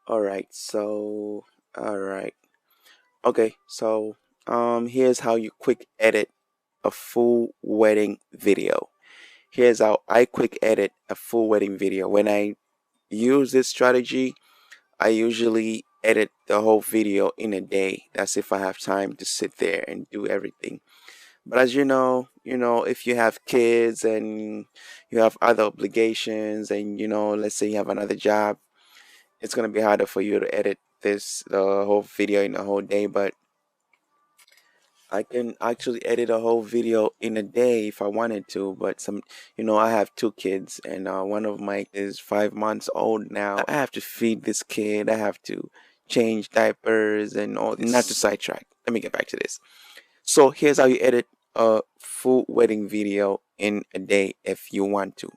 All right. All right. Okay. Here's how you quick edit a full wedding video. Here's how I quick edit a full wedding video. When I use this strategy, I usually edit the whole video in a day. That's if I have time to sit there and do everything. But as if you have kids and you have other obligations and let's say you have another job, it's gonna be harder for you to edit the whole video in a whole day. But I can actually edit a whole video in a day if I wanted to. But I have two kids, and one of my is 5 months old now. I have to feed this kid. I have to change diapers and all this. Not to sidetrack. Let me get back to this. So here's how you edit a full wedding video in a day if you want to.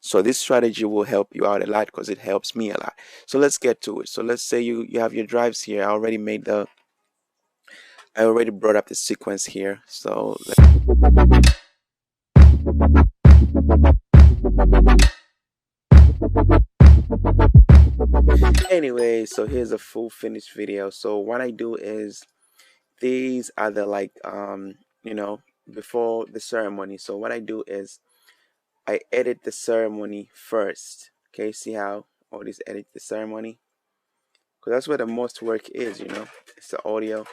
So this strategy will help you out a lot because it helps me a lot. So let's get to it. So let's say you have your drives here. I already brought up the sequence here. Anyway, so here's a full finished video. So what I do is these are the before the ceremony. So what I do is I edit the ceremony first. Okay, see how all this edit the ceremony? Because that's where the most work is. It's the audio.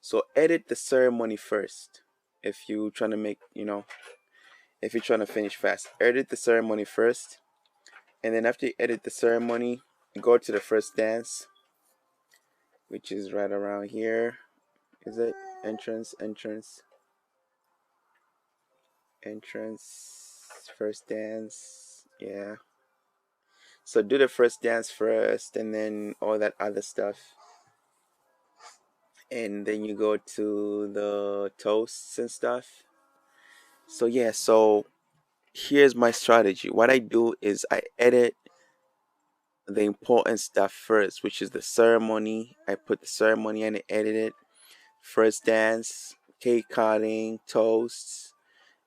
So edit the ceremony first. If you trying to if you're trying to finish fast, edit the ceremony first. And then after you edit the ceremony, you go to the first dance, which is right around here. Is it entrance, first dance? Yeah. So do the first dance first and then all that other stuff. And then you go to the toasts and stuff. So yeah, so here's my strategy. What I do is I edit the important stuff first, which is the ceremony. I put the ceremony and I edit it. First dance, cake cutting, toasts,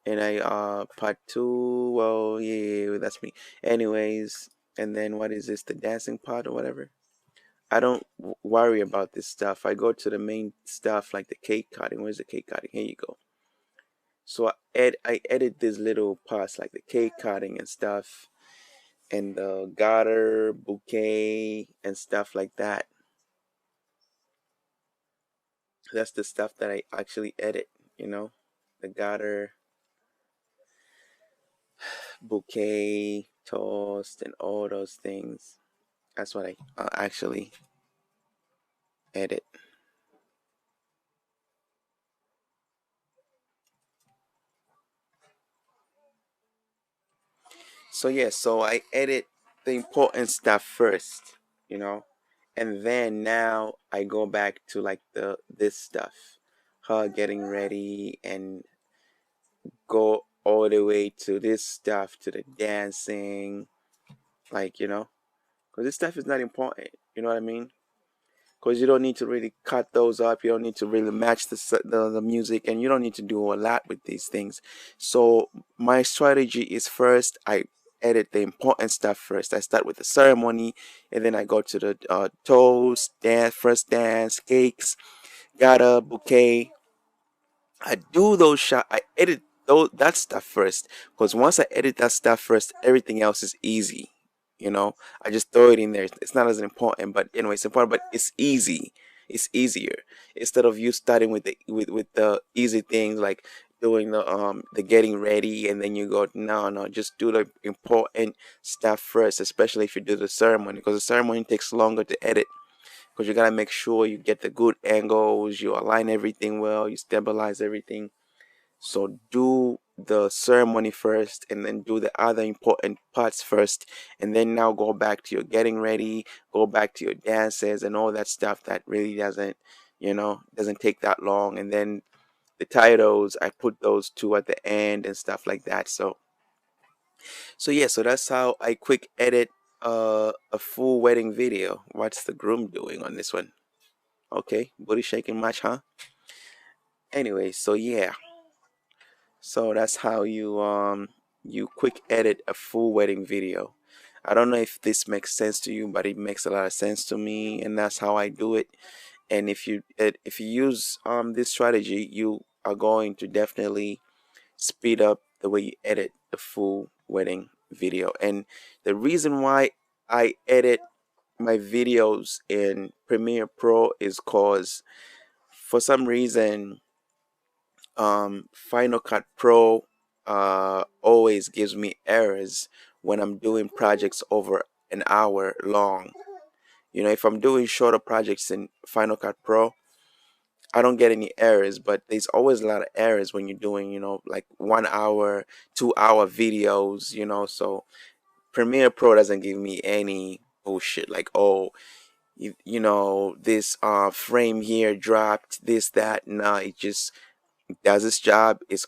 and I part two. Well, yeah, that's me. Anyways, and then what is this? The dancing part or whatever. I don't worry about this stuff. I go to the main stuff like the cake cutting. Where's the cake cutting? Here you go. So I edit these little parts like the cake cutting and stuff, and the garter, bouquet, and stuff like that. That's the stuff that I actually edit. The garter, bouquet, toast, and all those things. That's what I actually edit. So yeah, so I edit the important stuff first, you know, and then now I go back to like this stuff, her getting ready, and go all the way to this stuff, to the dancing, because this stuff is not important. You know what I mean? Because you don't need to really cut those up. You don't need to really match the music, and you don't need to do a lot with these things. So my strategy is first I edit the important stuff first. I start with the ceremony, and then I go to the toast, dance, first dance, cakes, got a bouquet. I do those shot. I edit that stuff first because once I edit that stuff first, everything else is easy. I just throw it in there. It's not as important, but anyway, it's important, but it's easy. It's easier instead of you starting with the easy things like doing the getting ready and then you go no, just do the important stuff first, especially if you do the ceremony because the ceremony takes longer to edit because you gotta make sure you get the good angles, you align everything well, you stabilize everything. So do the ceremony first and then do the other important parts first. And then now go back to your getting ready, go back to your dances and all that stuff that really doesn't take that long. And then the titles, I put those two at the end and stuff like that. So yeah, so that's how I quick edit a full wedding video. What's the groom doing on this one? Okay, booty shaking much, huh? Anyway, so yeah. So that's how you quick edit a full wedding video. I don't know if this makes sense to you, but it makes a lot of sense to me, and that's how I do it. And if you use this strategy, you are going to definitely speed up the way you edit the full wedding video. And the reason why I edit my videos in Premiere Pro is cause for some reason Final Cut Pro always gives me errors when I'm doing projects over an hour long. You know, if I'm doing shorter projects in Final Cut Pro, I don't get any errors, but there's always a lot of errors when you're doing, like 1 hour, 2 hour videos, so Premiere Pro doesn't give me any bullshit like, oh, this frame here dropped, this, that. Nah, it just does its job. If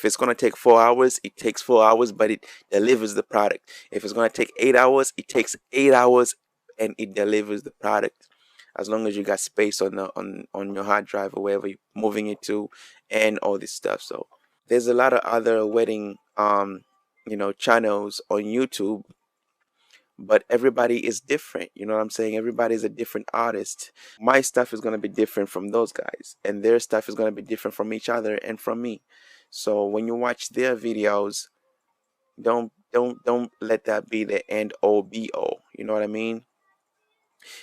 it's gonna take 4 hours, it takes 4 hours, but it delivers the product. If it's gonna take 8 hours, it takes 8 hours, and it delivers the product. As long as you got space on your hard drive or wherever you're moving it to, and all this stuff. So there's a lot of other wedding channels on YouTube, but everybody is different. You know what I'm saying? Everybody's a different artist. My stuff is going to be different from those guys, and their stuff is going to be different from each other and from me. So when you watch their videos, don't let that be the end all be all. You know what I mean?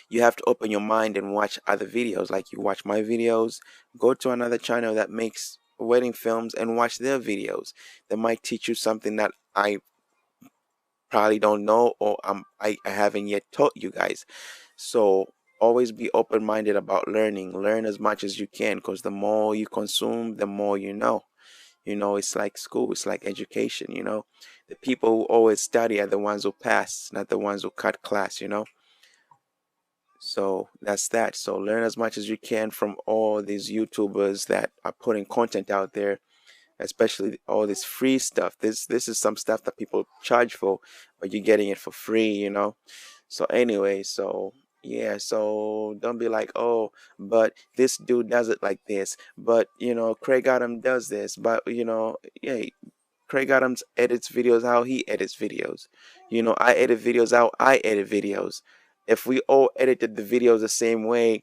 You have to open your mind and watch other videos. Like you watch my videos, go to another channel that makes wedding films and watch their videos. They might teach you something that I probably don't know, or I haven't yet taught you guys. So always be open minded about learning. Learn as much as you can, because the more you consume, the more you know. It's like school, it's like education. The people who always study are the ones who pass, not the ones who cut class. So that's that. So learn as much as you can from all these YouTubers that are putting content out there, especially all this free stuff. This is some stuff that people charge for, but you're getting it for free. So anyway, so yeah, so don't be like, oh, but this dude does it like this, but Craig Adam does this, but yeah, Craig Adams edits videos how he edits videos. I edit videos how I edit videos. If we all edited the videos the same way,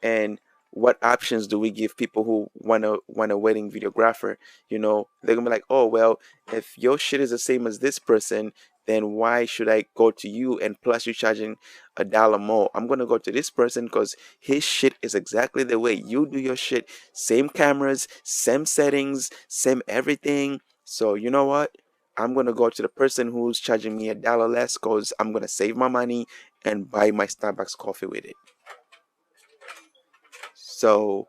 and what options do we give people who want a wedding videographer? They're gonna be like, oh well, if your shit is the same as this person, then why should I go to you, and plus you're charging $1 more? I'm gonna go to this person because his shit is exactly the way you do your shit. Same cameras, same settings, same everything. So you know what? I'm gonna go to the person who's charging me $1 less, because I'm gonna save my money and buy my Starbucks coffee with it. So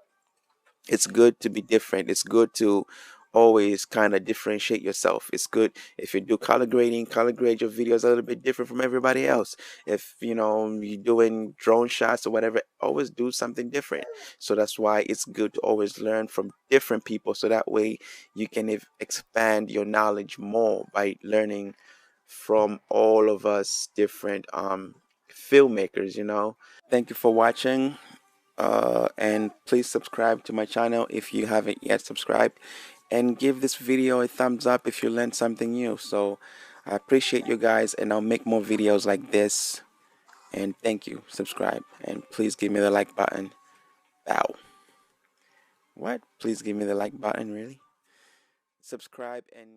it's good to be different. It's good to always kind of differentiate yourself. It's good if you do color grading, color grade your videos a little bit different from everybody else. If you're doing drone shots or whatever, always do something different. So that's why it's good to always learn from different people, so that way you can expand your knowledge more by learning from all of us different filmmakers. Thank you for watching. And please subscribe to my channel if you haven't yet subscribed, and give this video a thumbs up if you learned something new. So I appreciate you guys, and I'll make more videos like this. And thank you. Subscribe, and please give me the like button. Bow. What? Please give me the like button, really? Subscribe and